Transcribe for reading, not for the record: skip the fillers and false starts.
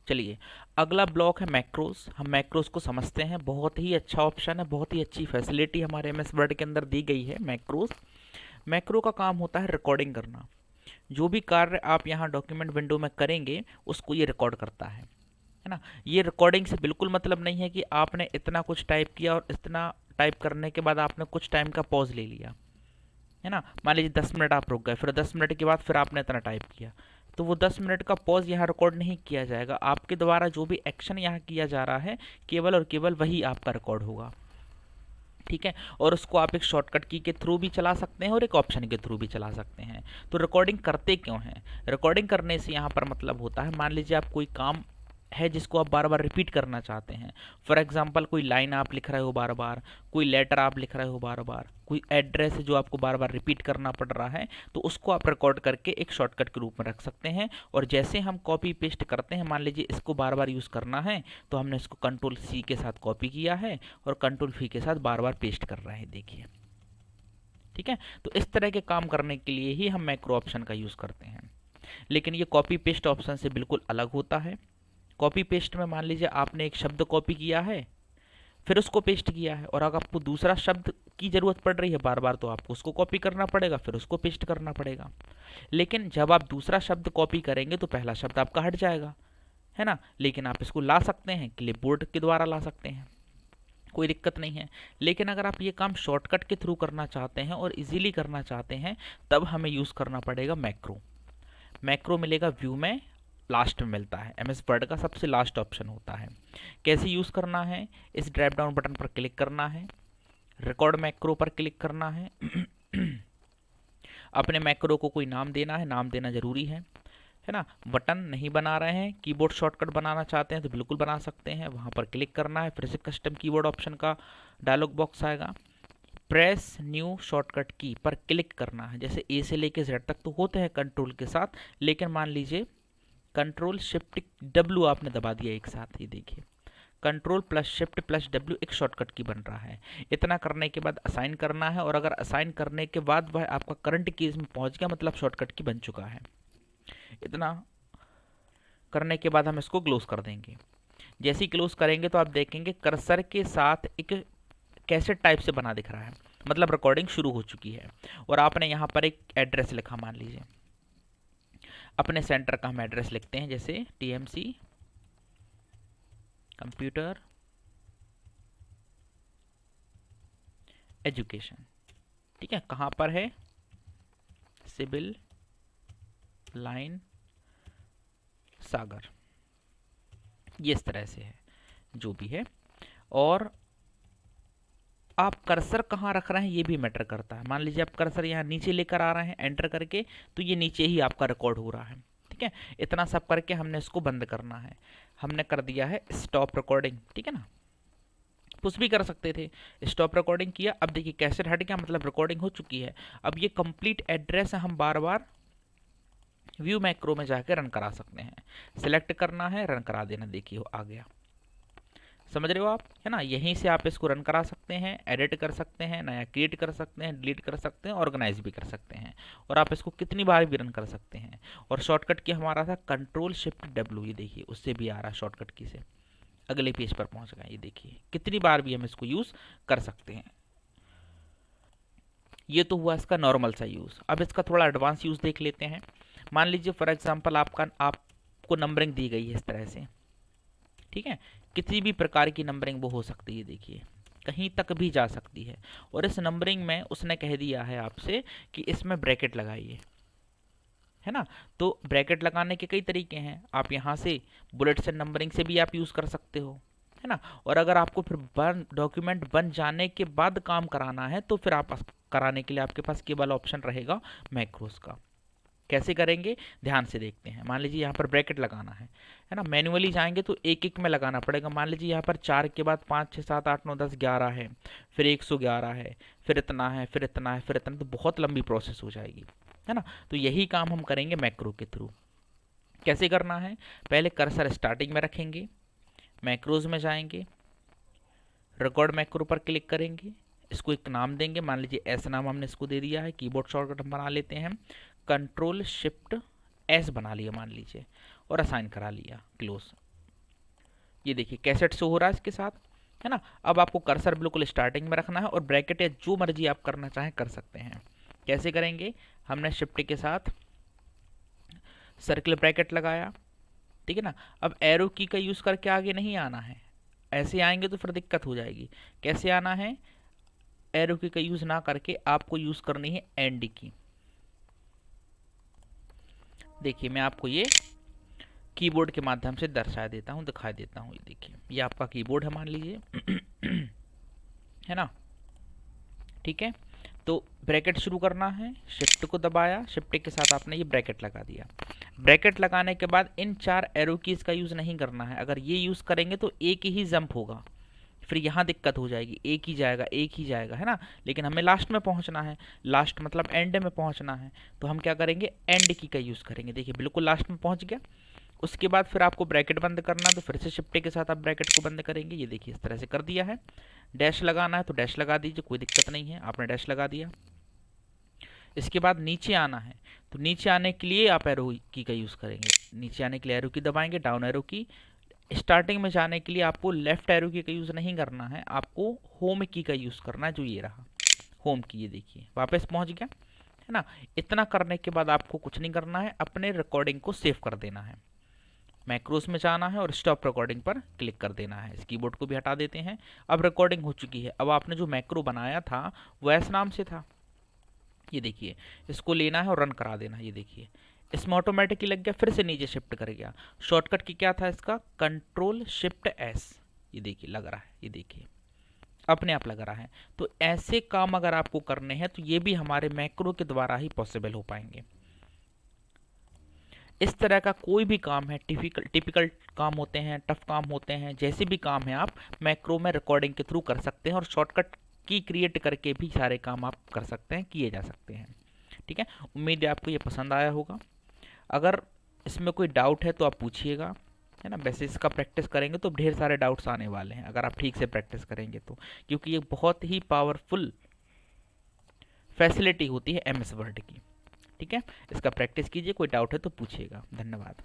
चलिए, अगला ब्लॉक है मैक्रोस। हम मैक्रोस को समझते हैं। बहुत ही अच्छा ऑप्शन है, बहुत ही अच्छी फैसिलिटी हमारे एमएस वर्ड के अंदर दी गई है मैक्रोस। मैक्रो का काम होता है रिकॉर्डिंग करना। जो भी कार्य आप यहाँ डॉक्यूमेंट विंडो में करेंगे उसको ये रिकॉर्ड करता है ना। ये रिकॉर्डिंग से बिल्कुल मतलब नहीं है कि आपने इतना कुछ टाइप किया और इतना टाइप करने के बाद आपने कुछ टाइम का पॉज ले लिया, है ना। मान लीजिए 10 मिनट आप रुक गए, फिर 10 मिनट के बाद फिर आपने इतना टाइप किया, तो वो 10 मिनट का पॉज यहाँ रिकॉर्ड नहीं किया जाएगा। आपके द्वारा जो भी एक्शन यहाँ किया जा रहा है केवल और केवल वही आपका रिकॉर्ड होगा, ठीक है। और उसको आप एक शॉर्टकट की के थ्रू भी चला सकते हैं और एक ऑप्शन के थ्रू भी चला सकते हैं। तो रिकॉर्डिंग करते क्यों हैं? रिकॉर्डिंग करने से यहाँ पर मतलब होता है, मान लीजिए आप कोई काम है जिसको आप बार बार रिपीट करना चाहते हैं। फॉर एग्जांपल कोई लाइन आप लिख रहे हो बार बार, कोई लेटर आप लिख रहे हो बार बार, कोई एड्रेस है जो आपको बार बार रिपीट करना पड़ रहा है, तो उसको आप रिकॉर्ड करके एक शॉर्टकट के रूप में रख सकते हैं। और जैसे हम कॉपी पेस्ट करते हैं, मान लीजिए इसको बार बार यूज़ करना है, तो हमने इसको कंट्रोल सी के साथ कॉपी किया है और कंट्रोल वी के साथ बार बार पेस्ट कर रहे हैं, देखिए, ठीक है। तो इस तरह के काम करने के लिए ही हम मैक्रो ऑप्शन का यूज़ करते हैं। लेकिन ये कॉपी पेस्ट ऑप्शन से बिल्कुल अलग होता है। कॉपी पेस्ट में मान लीजिए आपने एक शब्द कॉपी किया है, फिर उसको पेस्ट किया है, और अगर आपको दूसरा शब्द की ज़रूरत पड़ रही है बार बार, तो आपको उसको कॉपी करना पड़ेगा, फिर उसको पेस्ट करना पड़ेगा। लेकिन जब आप दूसरा शब्द कॉपी करेंगे तो पहला शब्द आपका हट जाएगा, है ना। लेकिन आप इसको ला सकते हैं, क्लिपबोर्ड के द्वारा ला सकते हैं, कोई दिक्कत नहीं है। लेकिन अगर आप ये काम शॉर्टकट के थ्रू करना चाहते हैं और इजीली करना चाहते हैं, तब हमें यूज़ करना पड़ेगा मैक्रो। मैक्रो मिलेगा व्यू में, लास्ट में मिलता है, एमएस वर्ड का सबसे लास्ट ऑप्शन होता है। कैसे यूज़ करना है? इस ड्रॉप डाउन बटन पर क्लिक करना है, रिकॉर्ड मैक्रो पर क्लिक करना है। अपने मैक्रो को कोई नाम देना है, नाम देना जरूरी है ना। बटन नहीं बना रहे हैं, कीबोर्ड शॉर्टकट बनाना चाहते हैं तो बिल्कुल बना सकते हैं। वहाँ पर क्लिक करना है, फिर से कस्टम कीबोर्ड ऑप्शन का डायलॉग बॉक्स आएगा। प्रेस न्यू शॉर्टकट की पर क्लिक करना है। जैसे ए से लेके जेड तक तो होते हैं कंट्रोल के साथ, लेकिन मान लीजिए कंट्रोल शिफ्ट डब्ल्यू आपने दबा दिया एक साथ ही, देखिए control plus shift plus W एक शॉर्टकट की बन रहा है। इतना करने के बाद असाइन करना है, और अगर असाइन करने के बाद वह आपका करंट कीज में पहुंच गया, मतलब शॉर्टकट की बन चुका है। इतना करने के बाद हम इसको क्लोज कर देंगे। जैसे ही क्लोज करेंगे तो आप देखेंगे कर्सर के साथ एक कैसेट टाइप से बना दिख रहा है, मतलब रिकॉर्डिंग शुरू हो चुकी है। और आपने यहाँ पर एक एड्रेस लिखा, मान लीजिए अपने सेंटर का हम एड्रेस लिखते हैं, जैसे टीएमसी कंप्यूटर एजुकेशन, ठीक है। कहाँ पर है? सिविल लाइन सागर, ये इस तरह से है जो भी है। और आप कर्सर कहाँ रख रहे हैं ये भी मैटर करता है। मान लीजिए आप कर्सर यहाँ नीचे लेकर आ रहे हैं एंटर करके, तो ये नीचे ही आपका रिकॉर्ड हो रहा है, ठीक है। इतना सब करके हमने इसको बंद करना है। हमने कर दिया है स्टॉप रिकॉर्डिंग, ठीक है ना। कुछ भी कर सकते थे, स्टॉप रिकॉर्डिंग किया। अब देखिए कैसेट हट गया, मतलब रिकॉर्डिंग हो चुकी है। अब ये कंप्लीट एड्रेस हम बार बार व्यू मैक्रो में जाकर रन करा सकते हैं। सिलेक्ट करना है, रन करा देना, देखिए आ गया। समझ रहे हो आप, है ना। यहीं से आप इसको रन करा सकते हैं, एडिट कर सकते हैं, नया क्रिएट कर सकते हैं, डिलीट कर सकते हैं, ऑर्गेनाइज भी कर सकते हैं। और आप इसको कितनी बार भी रन कर सकते हैं। और शॉर्टकट की हमारा था कंट्रोल शिफ्ट डब्ल्यू, ये देखिए उससे भी आ रहा है शॉर्टकट की से, अगले पेज पर पहुंच गए। ये देखिए कितनी बार भी हम इसको यूज़ कर सकते हैं। ये तो हुआ इसका नॉर्मल सा यूज़। अब इसका थोड़ा एडवांस यूज़ देख लेते हैं। मान लीजिए फॉर एग्जांपल आपको नंबरिंग दी गई है इस तरह से, ठीक है। किसी भी प्रकार की नंबरिंग वो हो सकती है, देखिए कहीं तक भी जा सकती है। और इस नंबरिंग में उसने कह दिया है आपसे कि इसमें ब्रैकेट लगाइए, है ना। तो ब्रैकेट लगाने के कई तरीके हैं। आप यहाँ से बुलेट से नंबरिंग से भी आप यूज़ कर सकते हो, है ना। और अगर आपको फिर डॉक्यूमेंट बन जाने के बाद काम कराना है, तो फिर आप कराने के लिए आपके पास केवल ऑप्शन रहेगा मैक्रोस का। कैसे करेंगे ध्यान से देखते हैं। मान लीजिए यहाँ पर ब्रैकेट लगाना है ना। मैन्युअली जाएंगे तो एक एक में लगाना पड़ेगा। मान लीजिए यहाँ पर 4 के बाद 5 6 7 8 9 10 11 है, फिर 111 है, फिर इतना है, फिर इतना है, फिर इतना, तो बहुत लंबी प्रोसेस हो जाएगी, है ना। तो यही काम हम करेंगे मैक्रो के थ्रू। कैसे करना है? पहले कर्सर स्टार्टिंग में रखेंगे, मैक्रोज में जाएंगे, रिकॉर्ड मैक्रो पर क्लिक करेंगे, इसको एक नाम देंगे। मान लीजिए एस नाम हमने इसको दे दिया है। कीबोर्ड शॉर्टकट हम बना लेते हैं, कंट्रोल शिफ्ट एस बना लिया मान लीजिए, और असाइन करा लिया, क्लोज। ये देखिए कैसेट शो हो रहा है इसके साथ, है ना। अब आपको कर्सर बिल्कुल स्टार्टिंग में रखना है और ब्रैकेट या जो मर्जी आप करना चाहें कर सकते हैं। कैसे करेंगे, हमने शिफ्ट के साथ सर्कल ब्रैकेट लगाया, ठीक है ना। अब एरो की का यूज़ करके आगे नहीं आना है, ऐसे आएंगे तो फिर दिक्कत हो जाएगी। कैसे आना है, एरो की का यूज़ ना करके आपको यूज़ करनी है एंड की। देखिए मैं आपको ये कीबोर्ड के माध्यम से दर्शा देता हूँ, दिखा देता हूँ। ये देखिए ये आपका कीबोर्ड है मान लीजिए है ना, ठीक है। तो ब्रैकेट शुरू करना है, शिफ्ट को दबाया, शिफ्ट के साथ आपने ये ब्रैकेट लगा दिया। ब्रैकेट लगाने के बाद इन 4 एरो कीज का यूज़ नहीं करना है। अगर ये यूज़ करेंगे तो एक ही जंप होगा, फिर यहाँ दिक्कत हो जाएगी, एक ही जाएगा एक ही जाएगा, है ना। लेकिन हमें लास्ट में पहुँचना है, लास्ट मतलब एंड में पहुँचना है, तो हम क्या करेंगे, एंड की का यूज़ करेंगे। देखिए बिल्कुल लास्ट में पहुँच गया। उसके बाद फिर आपको ब्रैकेट बंद करना है, तो फिर से शिफ्ट के साथ आप ब्रैकेट को बंद करेंगे। ये देखिए इस तरह से कर दिया है। डैश लगाना है तो डैश लगा दीजिए, कोई दिक्कत नहीं है, आपने डैश लगा दिया। इसके बाद नीचे आना है, तो नीचे आने के लिए आप एरो की का यूज़ करेंगे। नीचे आने के लिए एरो की दबाएंगे, डाउन एरो की। स्टार्टिंग में जाने के लिए आपको लेफ्ट एरो की का यूज़ नहीं करना है, आपको होम की का यूज़ करना है, जो ये रहा होम की। ये देखिए वापस पहुंच गया, है ना। इतना करने के बाद आपको कुछ नहीं करना है, अपने रिकॉर्डिंग को सेव कर देना है। मैक्रोस में जाना है और स्टॉप रिकॉर्डिंग पर क्लिक कर देना है। इस कीबोर्ड को भी हटा देते हैं। अब रिकॉर्डिंग हो चुकी है। अब आपने जो मैक्रो बनाया था वो एस नाम से था, ये देखिए इसको लेना है और रन करा देना। ये देखिए इसमें ऑटोमेटिकली लग गया, फिर से नीचे शिफ्ट कर गया। शॉर्टकट की क्या था इसका, कंट्रोल शिफ्ट एस। ये देखिए लग रहा है, ये देखिए अपने आप लग रहा है। तो ऐसे काम अगर आपको करने हैं तो ये भी हमारे मैक्रो के द्वारा ही पॉसिबल हो पाएंगे। इस तरह का कोई भी काम है, टिपिकल काम होते हैं, टफ काम होते हैं, जैसे भी काम है आप मैक्रो में रिकॉर्डिंग के थ्रू कर सकते हैं और शॉर्टकट की क्रिएट करके भी सारे काम आप कर सकते हैं, किए जा सकते हैं। ठीक है, उम्मीद है आपको ये पसंद आया होगा। अगर इसमें कोई डाउट है तो आप पूछिएगा, है ना। वैसे इसका प्रैक्टिस करेंगे तो ढेर सारे डाउट्स आने वाले हैं अगर आप ठीक से प्रैक्टिस करेंगे तो, क्योंकि ये बहुत ही पावरफुल फैसिलिटी होती है एमएस वर्ड की। ठीक है, इसका प्रैक्टिस कीजिए, कोई डाउट है तो पूछिएगा। धन्यवाद।